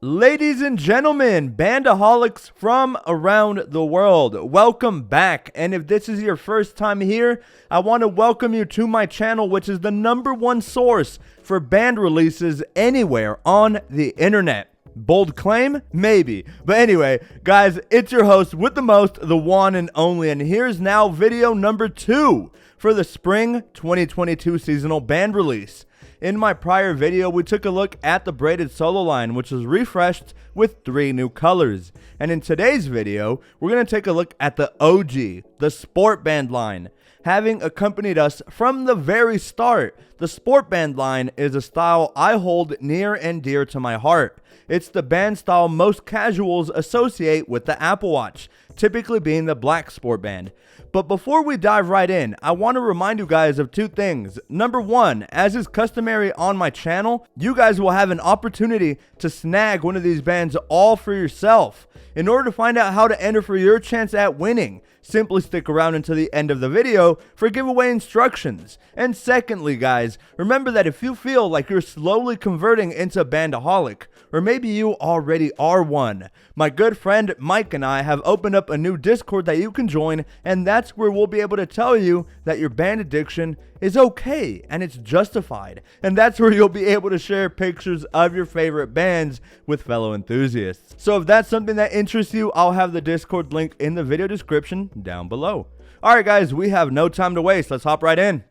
Ladies and gentlemen, bandaholics from around the world, welcome back. And if this is your first time here, I want to welcome you to my channel, which is the #1 source for band releases anywhere on the internet. Bold claim? Maybe. But anyway, guys, it's your host with the most, the one and only. And here's now video number 2 for the spring 2022 seasonal band release. In my prior video, we took a look at the braided solo line, which was refreshed with 3 new colors. And in today's video, we're going to take a look at the OG, the sport band line. Having accompanied us from the very start, the sport band line is a style I hold near and dear to my heart. It's the band style most casuals associate with the Apple Watch, typically being the black sport band. But before we dive right in, I want to remind you guys of 2 things. Number 1, as is customary on my channel, you guys will have an opportunity to snag one of these bands all for yourself. In order to find out how to enter for your chance at winning, simply stick around until the end of the video for giveaway instructions. And secondly, guys, remember that if you feel like you're slowly converting into a bandaholic, or maybe you already are one, my good friend Mike and I have opened up a new Discord that you can join, and that's where we'll be able to tell you that your band addiction is okay and it's justified. And that's where you'll be able to share pictures of your favorite bands with fellow enthusiasts. So if that's something that interests you, I'll have the Discord link in the video description down below. Alright guys, we have no time to waste. Let's hop right in.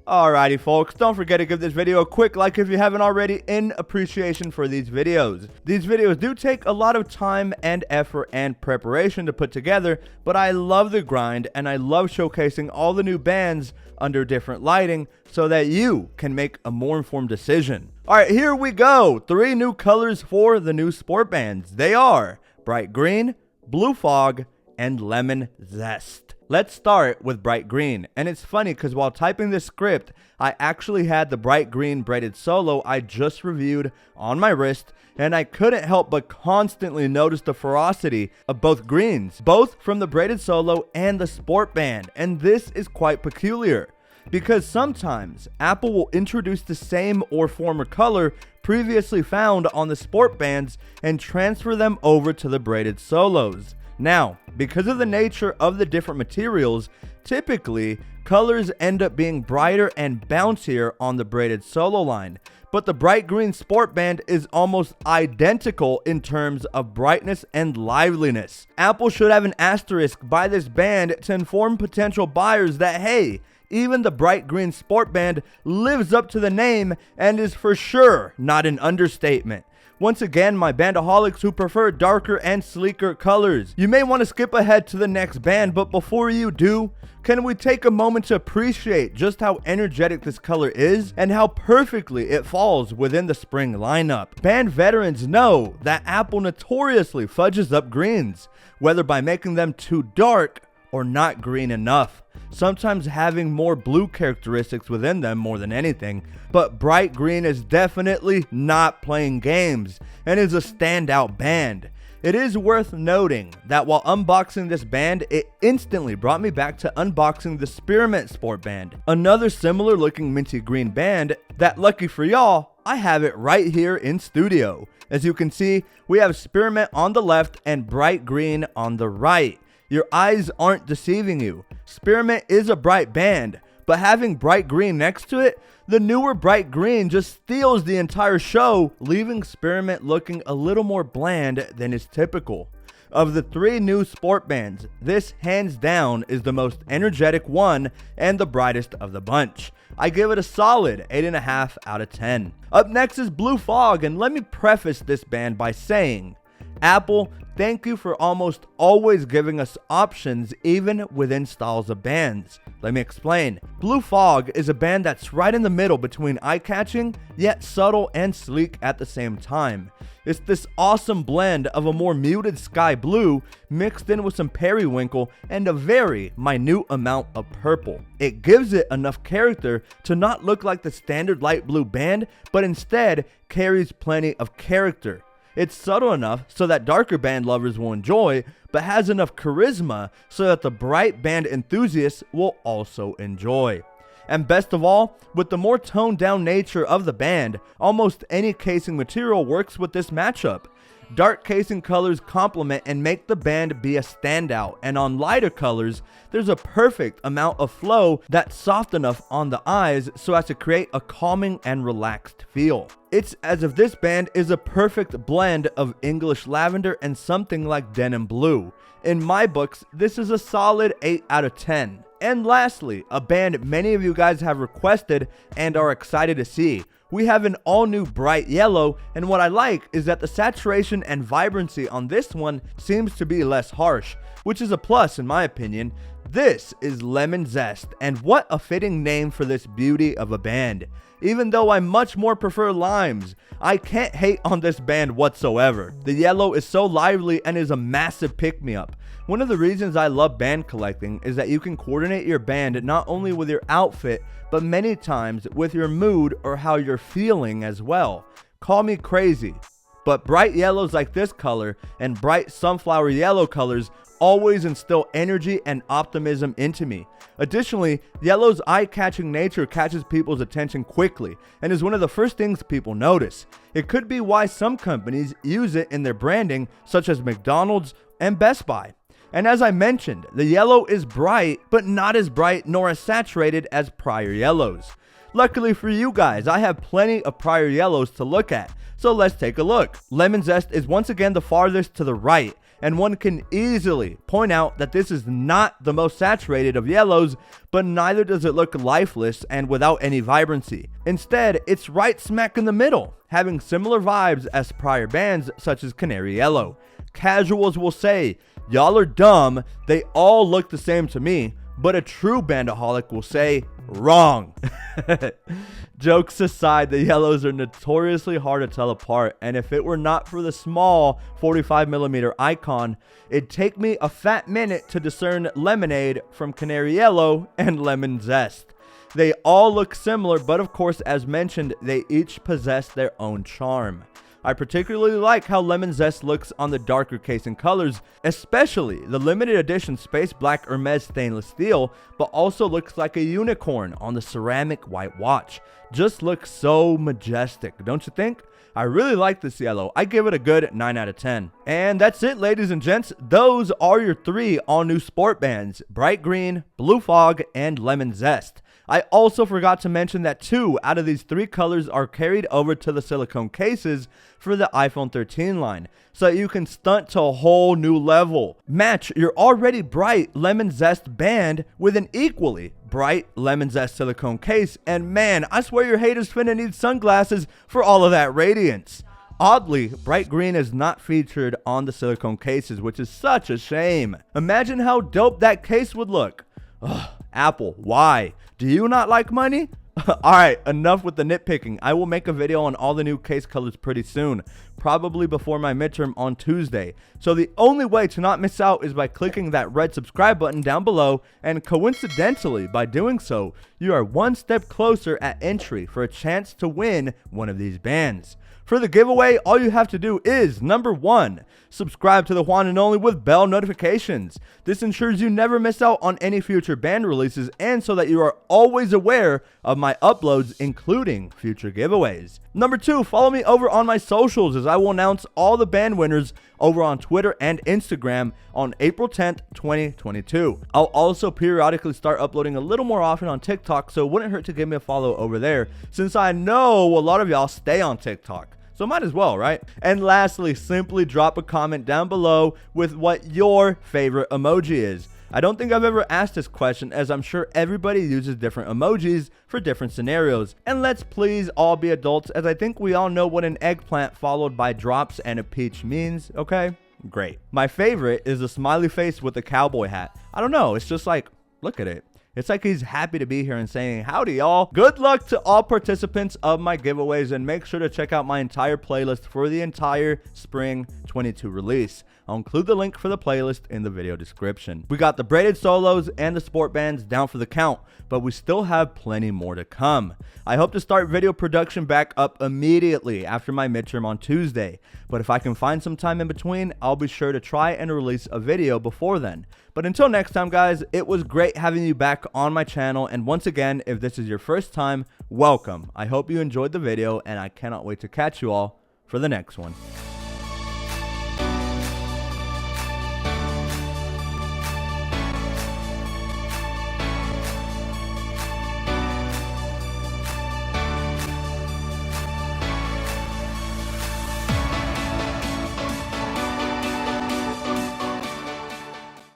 Alrighty folks, don't forget to give this video a quick like if you haven't already, in appreciation for these videos. These videos do take a lot of time and effort and preparation to put together, but I love the grind and I love showcasing all the new bands under different lighting so that you can make a more informed decision. Alright, here we go. 3 new colors for the new sport bands. They are bright green, blue fog, and lemon zest. Let's start with bright green. And it's funny because while typing this script, I actually had the bright green braided solo I just reviewed on my wrist, and I couldn't help but constantly notice the ferocity of both greens, both from the braided solo and the sport band. And this is quite peculiar, because sometimes Apple will introduce the same or former color previously found on the sport bands and transfer them over to the braided solos. Now, because of the nature of the different materials, typically colors end up being brighter and bouncier on the braided solo line, but the bright green sport band is almost identical in terms of brightness and liveliness. Apple should have an asterisk by this band to inform potential buyers that, hey, even the bright green sport band lives up to the name and is for sure not an understatement. Once again, my bandaholics who prefer darker and sleeker colors, you may want to skip ahead to the next band, but before you do, can we take a moment to appreciate just how energetic this color is and how perfectly it falls within the spring lineup. Band veterans know that Apple notoriously fudges up greens, whether by making them too dark or not green enough, sometimes having more blue characteristics within them more than anything. But bright green is definitely not playing games and is a standout band. It is worth noting that while unboxing this band, it instantly brought me back to unboxing the Spearmint Sport Band, another similar looking minty green band that, lucky for y'all, I have it right here in studio. As you can see, we have Spearmint on the left and bright green on the right. Your eyes aren't deceiving you. Spearmint is a bright band, but having bright green next to it, the newer bright green just steals the entire show, leaving Spearmint looking a little more bland than is typical. Of the 3 new sport bands, this hands down is the most energetic one and the brightest of the bunch. I give it a solid 8.5 out of 10. Up next is Blue Fog, and let me preface this band by saying, Apple, thank you for almost always giving us options even within styles of bands. Let me explain. Blue Fog is a band that's right in the middle between eye-catching, yet subtle and sleek at the same time. It's this awesome blend of a more muted sky blue mixed in with some periwinkle and a very minute amount of purple. It gives it enough character to not look like the standard light blue band, but instead carries plenty of character. It's subtle enough so that darker band lovers will enjoy, but has enough charisma so that the bright band enthusiasts will also enjoy. And best of all, with the more toned down nature of the band, almost any casing material works with this matchup. Dark casing colors complement and make the band be a standout, and on lighter colors, there's a perfect amount of flow that's soft enough on the eyes so as to create a calming and relaxed feel. It's as if this band is a perfect blend of English lavender and something like denim blue. In my books, this is a solid 8 out of 10. And lastly, a band many of you guys have requested and are excited to see. We have an all-new bright yellow, and what I like is that the saturation and vibrancy on this one seems to be less harsh, which is a plus in my opinion. This is Lemon Zest, and what a fitting name for this beauty of a band. Even though I much more prefer limes, I can't hate on this band whatsoever. The yellow is so lively and is a massive pick-me-up. One of the reasons I love band collecting is that you can coordinate your band not only with your outfit, but many times with your mood or how you're feeling as well. Call me crazy, but bright yellows like this color and bright sunflower yellow colors always instill energy and optimism into me. Additionally, yellow's eye-catching nature catches people's attention quickly and is one of the first things people notice. It could be why some companies use it in their branding, such as McDonald's and Best Buy. And as I mentioned, the yellow is bright, but not as bright nor as saturated as prior yellows. Luckily for you guys, I have plenty of prior yellows to look at, so let's take a look. Lemon Zest is once again the farthest to the right, and one can easily point out that this is not the most saturated of yellows, but neither does it look lifeless and without any vibrancy. Instead, it's right smack in the middle, having similar vibes as prior bands such as Canary Yellow. Casuals will say, y'all are dumb, they all look the same to me, but a true bandaholic will say, wrong. Jokes aside, the yellows are notoriously hard to tell apart, and if it were not for the small 45mm icon, it'd take me a fat minute to discern Lemonade from Canary Yellow and Lemon Zest. They all look similar, but of course, as mentioned, they each possess their own charm. I particularly like how Lemon Zest looks on the darker casing colors, especially the limited edition Space Black Hermes stainless steel, but also looks like a unicorn on the ceramic white watch. Just looks so majestic, don't you think? I really like this yellow. I give it a good 9 out of 10. And that's it, ladies and gents. Those are your 3 all-new sport bands: Bright Green, Blue Fog, and Lemon Zest. I also forgot to mention that 2 out of these 3 colors are carried over to the silicone cases for the iPhone 13 line, so that you can stunt to a whole new level. Match your already bright Lemon Zest band with an equally bright Lemon Zest silicone case, and man, I swear your haters finna need sunglasses for all of that radiance. Oddly, Bright Green is not featured on the silicone cases, which is such a shame. Imagine how dope that case would look. Ugh, Apple, why? Do you not like money? Alright, enough with the nitpicking. I will make a video on all the new case colors pretty soon, probably before my midterm on Tuesday. So the only way to not miss out is by clicking that red subscribe button down below, and coincidentally, by doing so, you are one step closer at entry for a chance to win one of these bands. For the giveaway, all you have to do is, number 1, subscribe to TheJuan&Only with bell notifications. This ensures you never miss out on any future band releases, and so that you are always aware of my uploads, including future giveaways. Number 2, follow me over on my socials, as I will announce all the band winners over on Twitter and Instagram on April 10th, 2022. I'll also periodically start uploading a little more often on TikTok, so it wouldn't hurt to give me a follow over there, since I know a lot of y'all stay on TikTok. So might as well, right? And lastly, simply drop a comment down below with what your favorite emoji is. I don't think I've ever asked this question, as I'm sure everybody uses different emojis for different scenarios. And let's please all be adults, as I think we all know what an eggplant followed by drops and a peach means, okay? Great. My favorite is a smiley face with a cowboy hat. I don't know, it's just like, look at it. It's like he's happy to be here and saying, howdy y'all. Good luck to all participants of my giveaways, and make sure to check out my entire playlist for the entire Spring 22 release. I'll include the link for the playlist in the video description. We got the braided solos and the sport bands down for the count, but we still have plenty more to come. I hope to start video production back up immediately after my midterm on Tuesday, but if I can find some time in between, I'll be sure to try and release a video before then. But until next time, guys, it was great having you back on my channel. And once again, if this is your first time, welcome. I hope you enjoyed the video, and I cannot wait to catch you all for the next one.